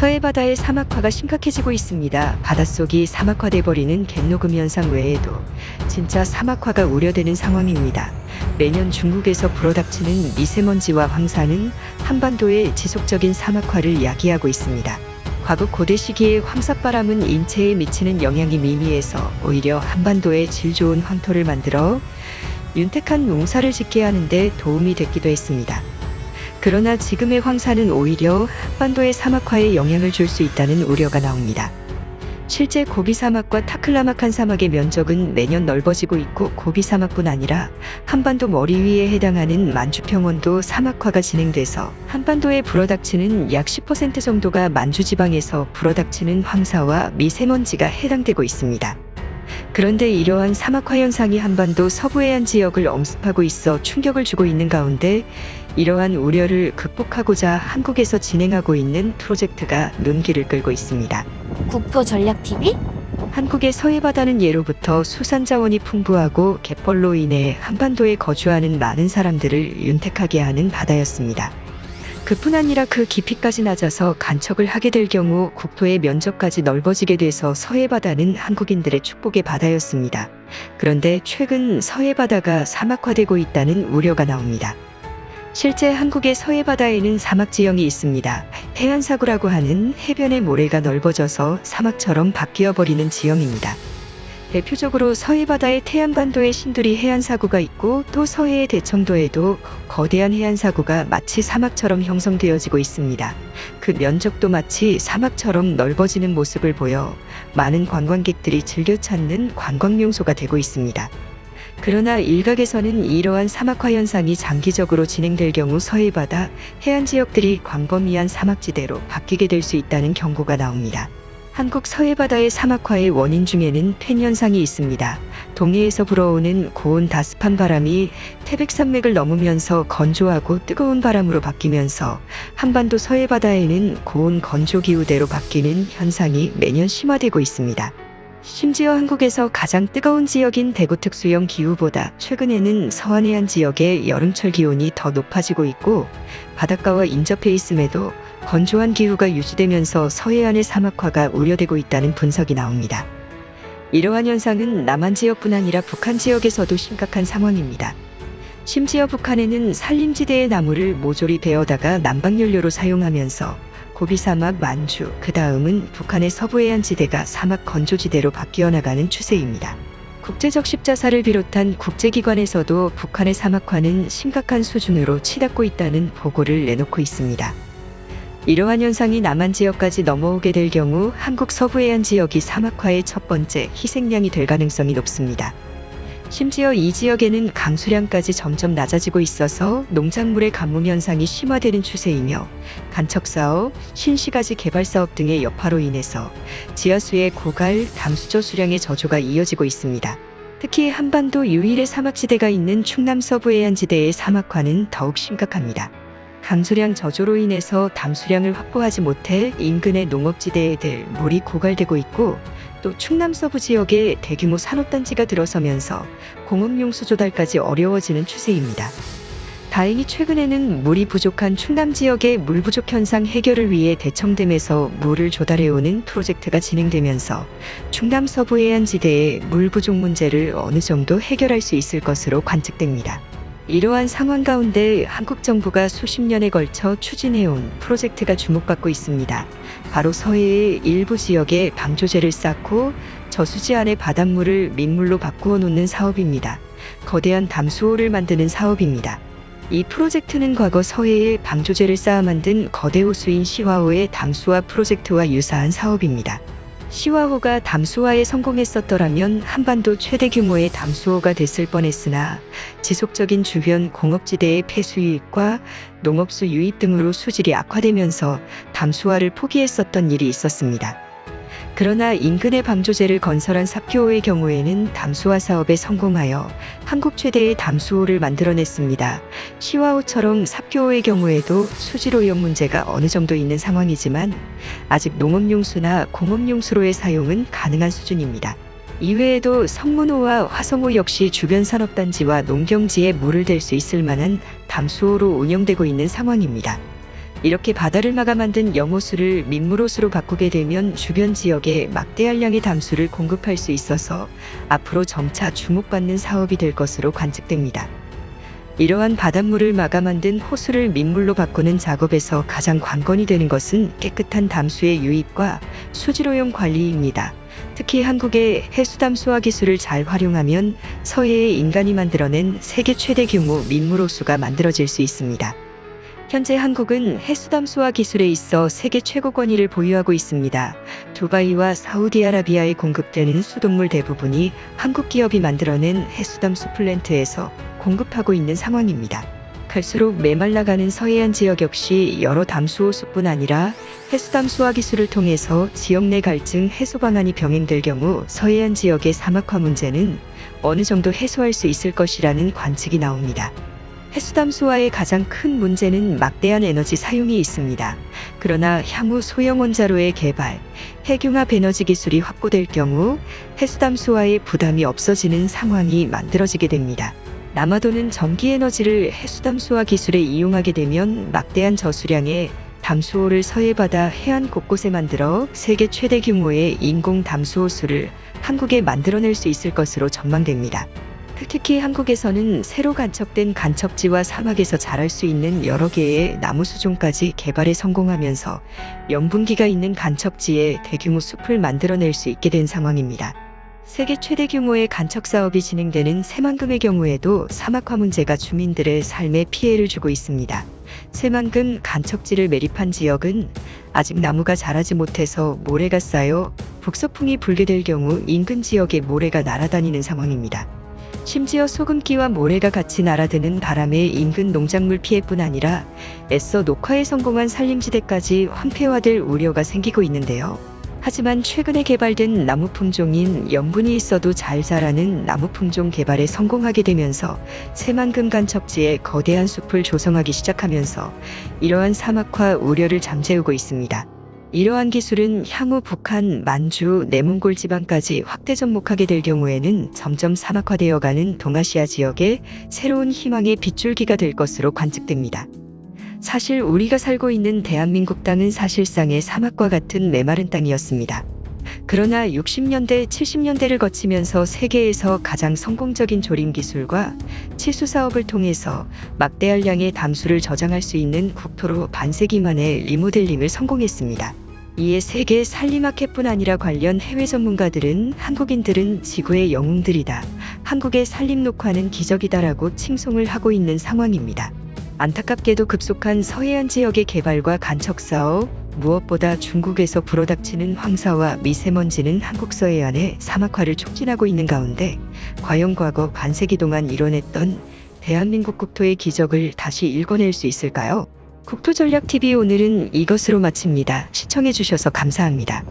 서해바다의 사막화가 심각해지고 있습니다. 바닷속이 사막화돼 버리는 갯녹음 현상 외에도 진짜 사막화가 우려되는 상황입니다. 매년 중국에서 불어닥치는 미세먼지와 황사는 한반도의 지속적인 사막화를 야기하고 있습니다. 과거 고대 시기의 황사바람은 인체에 미치는 영향이 미미해서 오히려 한반도에 질 좋은 황토를 만들어 윤택한 농사를 짓게 하는데 도움이 됐기도 했습니다. 그러나 지금의 황사는 오히려 한반도의 사막화에 영향을 줄 수 있다는 우려가 나옵니다. 실제 고비 사막과 타클라마칸 사막의 면적은 매년 넓어지고 있고 고비 사막뿐 아니라 한반도 머리 위에 해당하는 만주평원도 사막화가 진행돼서 한반도에 불어닥치는 약 10% 정도가 만주 지방에서 불어닥치는 황사와 미세먼지가 해당되고 있습니다. 그런데 이러한 사막화 현상이 한반도 서부 해안 지역을 엄습하고 있어 충격을 주고 있는 가운데 이러한 우려를 극복하고자 한국에서 진행하고 있는 프로젝트가 눈길을 끌고 있습니다. 국토전략TV? 한국의 서해바다는 예로부터 수산 자원이 풍부하고 갯벌로 인해 한반도에 거주하는 많은 사람들을 윤택하게 하는 바다였습니다. 그뿐 아니라 그 깊이까지 낮아서 간척을 하게 될 경우 국토의 면적까지 넓어지게 돼서 서해바다는 한국인들의 축복의 바다였습니다. 그런데 최근 서해바다가 사막화되고 있다는 우려가 나옵니다. 실제 한국의 서해바다에는 사막지형이 있습니다. 해안사구라고 하는 해변의 모래가 넓어져서 사막처럼 바뀌어버리는 지형입니다. 대표적으로 서해바다의 태안반도에 신두리 해안사구가 있고 또 서해의 대청도에도 거대한 해안사구가 마치 사막처럼 형성되어지고 있습니다. 그 면적도 마치 사막처럼 넓어지는 모습을 보여 많은 관광객들이 즐겨 찾는 관광명소가 되고 있습니다. 그러나 일각에서는 이러한 사막화 현상이 장기적으로 진행될 경우 서해바다 해안 지역들이 광범위한 사막지대로 바뀌게 될 수 있다는 경고가 나옵니다. 한국 서해바다의 사막화의 원인 중에는 팬 현상이 있습니다. 동해에서 불어오는 고온 다습한 바람이 태백산맥을 넘으면서 건조하고 뜨거운 바람으로 바뀌면서 한반도 서해바다에는 고온 건조 기후대로 바뀌는 현상이 매년 심화되고 있습니다. 심지어 한국에서 가장 뜨거운 지역인 대구 특수형 기후보다 최근에는 서한 해안 지역의 여름철 기온이 더 높아지고 있고 바닷가와 인접해 있음에도 건조한 기후가 유지되면서 서해안의 사막화가 우려되고 있다는 분석이 나옵니다. 이러한 현상은 남한 지역뿐 아니라 북한 지역에서도 심각한 상황입니다. 심지어 북한에는 산림지대의 나무를 모조리 베어다가 난방연료로 사용하면서 고비사막 만주, 그 다음은 북한의 서부해안지대가 사막 건조지대로 바뀌어 나가는 추세입니다. 국제적 십자사를 비롯한 국제기관에서도 북한의 사막화는 심각한 수준으로 치닫고 있다는 보고를 내놓고 있습니다. 이러한 현상이 남한 지역까지 넘어오게 될 경우 한국 서부해안 지역이 사막화의 첫 번째 희생양이 될 가능성이 높습니다. 심지어 이 지역에는 강수량까지 점점 낮아지고 있어서 농작물의 가뭄 현상이 심화되는 추세이며 간척사업, 신시가지 개발사업 등의 여파로 인해서 지하수의 고갈, 담수조 수량의 저조가 이어지고 있습니다. 특히 한반도 유일의 사막지대가 있는 충남 서부해안지대의 사막화는 더욱 심각합니다. 강수량 저조로 인해서 담수량을 확보하지 못해 인근의 농업지대에 물이 고갈되고 있고 또 충남 서부 지역에 대규모 산업단지가 들어서면서 공업용수 조달까지 어려워지는 추세입니다. 다행히 최근에는 물이 부족한 충남 지역의 물 부족 현상 해결을 위해 대청댐에서 물을 조달해오는 프로젝트가 진행되면서 충남 서부 해안지대의 물 부족 문제를 어느 정도 해결할 수 있을 것으로 관측됩니다. 이러한 상황 가운데 한국 정부가 수십 년에 걸쳐 추진해온 프로젝트가 주목받고 있습니다. 바로 서해의 일부 지역에 방조제를 쌓고 저수지 안의 바닷물을 민물로 바꾸어 놓는 사업입니다. 거대한 담수호를 만드는 사업입니다. 이 프로젝트는 과거 서해에 방조제를 쌓아 만든 거대 호수인 시화호의 담수화 프로젝트와 유사한 사업입니다. 시화호가 담수화에 성공했었더라면 한반도 최대 규모의 담수호가 됐을 뻔했으나 지속적인 주변 공업지대의 폐수 유입과 농업수 유입 등으로 수질이 악화되면서 담수화를 포기했었던 일이 있었습니다. 그러나 인근에 방조제를 건설한 삽교호의 경우에는 담수화 사업에 성공하여 한국 최대의 담수호를 만들어냈습니다. 시화호처럼 삽교호의 경우에도 수질 오염 문제가 어느 정도 있는 상황이지만 아직 농업용수나 공업용수로의 사용은 가능한 수준입니다. 이외에도 성문호와 화성호 역시 주변 산업단지와 농경지에 물을 댈 수 있을 만한 담수호로 운영되고 있는 상황입니다. 이렇게 바다를 막아 만든 염호수를 민물호수로 바꾸게 되면 주변 지역에 막대한 양의 담수를 공급할 수 있어서 앞으로 점차 주목받는 사업이 될 것으로 관측됩니다. 이러한 바닷물을 막아 만든 호수를 민물로 바꾸는 작업에서 가장 관건이 되는 것은 깨끗한 담수의 유입과 수질오염 관리입니다. 특히 한국의 해수담수화 기술을 잘 활용하면 서해의 인간이 만들어낸 세계 최대 규모 민물호수가 만들어질 수 있습니다. 현재 한국은 해수담수화 기술에 있어 세계 최고 권위를 보유하고 있습니다. 두바이와 사우디아라비아에 공급되는 수돗물 대부분이 한국 기업이 만들어낸 해수담수 플랜트에서 공급하고 있는 상황입니다. 갈수록 메말라가는 서해안 지역 역시 여러 담수호수뿐 아니라 해수담수화 기술을 통해서 지역 내 갈증 해소 방안이 병행될 경우 서해안 지역의 사막화 문제는 어느 정도 해소할 수 있을 것이라는 관측이 나옵니다. 해수담수화의 가장 큰 문제는 막대한 에너지 사용이 있습니다. 그러나 향후 소형 원자로의 개발, 핵융합 에너지 기술이 확보될 경우 해수담수화의 부담이 없어지는 상황이 만들어지게 됩니다. 남아도는 전기에너지를 해수담수화 기술에 이용하게 되면 막대한 저수량의 담수호를 서해바다 해안 곳곳에 만들어 세계 최대 규모의 인공 담수호수를 한국에 만들어낼 수 있을 것으로 전망됩니다. 특히 한국에서는 새로 간척된 간척지와 사막에서 자랄 수 있는 여러 개의 나무 수종까지 개발에 성공하면서 염분기가 있는 간척지에 대규모 숲을 만들어낼 수 있게 된 상황입니다. 세계 최대 규모의 간척 사업이 진행되는 새만금의 경우에도 사막화 문제가 주민들의 삶에 피해를 주고 있습니다. 새만금 간척지를 매립한 지역은 아직 나무가 자라지 못해서 모래가 쌓여 북서풍이 불게 될 경우 인근 지역에 모래가 날아다니는 상황입니다. 심지어 소금기와 모래가 같이 날아드는 바람에 인근 농작물 피해뿐 아니라 애써 녹화에 성공한 산림지대까지 황폐화될 우려가 생기고 있는데요. 하지만 최근에 개발된 나무 품종인 염분이 있어도 잘 자라는 나무 품종 개발에 성공하게 되면서 새만금 간척지에 거대한 숲을 조성하기 시작하면서 이러한 사막화 우려를 잠재우고 있습니다. 이러한 기술은 향후 북한, 만주, 내몽골 지방까지 확대 접목하게 될 경우에는 점점 사막화되어가는 동아시아 지역에 새로운 희망의 빗줄기가 될 것으로 관측됩니다. 사실 우리가 살고 있는 대한민국 땅은 사실상의 사막과 같은 메마른 땅이었습니다. 그러나 60년대, 70년대를 거치면서 세계에서 가장 성공적인 조림 기술과 치수 사업을 통해서 막대한 양의 담수를 저장할 수 있는 국토로 반세기 만에 리모델링을 성공했습니다. 이에 세계 산림학회뿐 아니라 관련 해외 전문가들은 한국인들은 지구의 영웅들이다, 한국의 산림 녹화는 기적이다라고 칭송을 하고 있는 상황입니다. 안타깝게도 급속한 서해안 지역의 개발과 간척 사업, 무엇보다 중국에서 불어닥치는 황사와 미세먼지는 한국 서해안의 사막화를 촉진하고 있는 가운데 과연 과거 반세기 동안 이뤄냈던 대한민국 국토의 기적을 다시 읽어낼 수 있을까요? 국토전략TV 오늘은 이것으로 마칩니다. 시청해주셔서 감사합니다.